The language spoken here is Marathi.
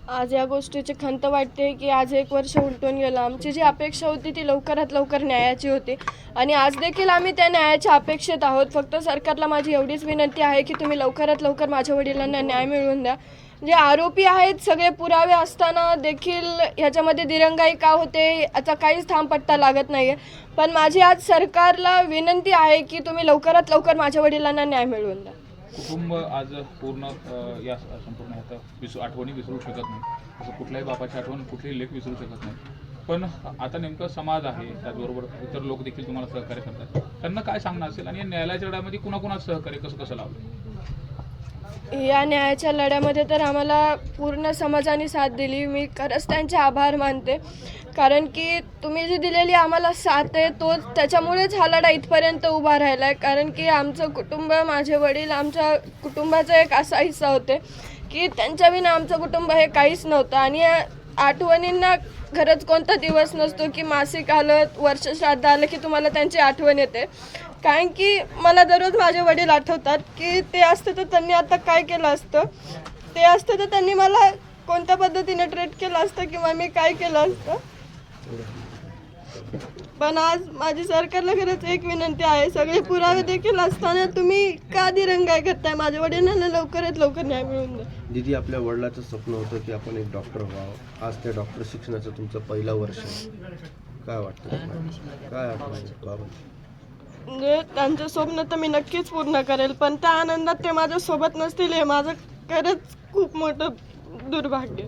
आज या गोष्टीची खंत वाटते की आज 1 वर्ष उलटून गेलं. आमची जी अपेक्षा होती ती लवकरात लवकर न्यायाची होती आणि आज देखील आम्ही त्या न्यायाच्या अपेक्षेत आहोत. फक्त सरकारला माझी एवढीच विनंती आहे की तुम्ही लवकरात लवकर माझ्या वडिलांना न्याय मिळवून द्या. जे आरोपी आहेत सगळे पुरावे असताना देखील ह्याच्यामध्ये दिरंगाई का होते याचा काहीच थांबपत्ता लागत नाही आहे. पण माझी आज सरकारला विनंती आहे की तुम्ही लवकरात लवकर माझ्या वडिलांना न्याय मिळवून द्या. कुटुंब आज पूर्ण या संपूर्ण ह्याचा आठवणी विसरू शकत नाही. असं कुठल्याही बापाची आठवण कुठलीही लेख विसरू शकत नाही. पण आता नेमकं समाज आहे, त्याचबरोबर इतर लोक देखील तुम्हाला सहकार्य करतात. त्यांना काय सांगणं असेल आणि या न्यायालयाच्या लढ्यामध्ये कुणाकुणाचं सहकार्य कसं कसं लावलं? या न्यायाच्या लढ्यामध्ये तर आम्हाला पूर्ण समाजाने साथ दिली. मी खरंच त्यांचे आभार मानते, कारण की तुम्ही जी दिलेली आम्हाला साथ आहे तो त्याच्यामुळेच हा लढा इथपर्यंत उभा राहिला आहे. कारण की आमचं कुटुंब, माझे वडील आमच्या कुटुंबाचा एक असा हिस्सा होते की त्यांच्याविना आमचं कुटुंब हे काहीच नव्हतं. आणि या आठवणींना खरंच कोणता दिवस नसतो की मासिक आलं, वर्षश्राद्ध आलं की तुम्हाला त्यांची आठवण येते. कारण की मला दररोज माझे वडील आठवतात की ते असते तर त्यांनी आता काय केलं असतं, ते असते तर त्यांनी मला कोणत्या पद्धतीने ट्रीट केलं असतं किंवा मी काय केलं असतं. पण आज माझी सरकारला खरंच एक विनंती आहे, सगळे पुरावे देखील असताना तुम्ही का दिरंगाई करताय? माझ्या वडिलांना लवकरात लवकर न्याय मिळवून द्या. दीदी, आपल्या वडिलाचं स्वप्न होतं की आपण एक डॉक्टर व्हावं. आज त्या डॉक्टर शिक्षणाचं तुमचं पहिलं वर्ष आहे. काय वाटतं तुम्हाला? काय आठवण बाबा? म्हणजे त्यांचं स्वप्न तर मी नक्कीच पूर्ण करेल, पण त्या आनंदात ते माझ्यासोबत नसतील हे माझं खरंच खूप मोठं दुर्भाग्य.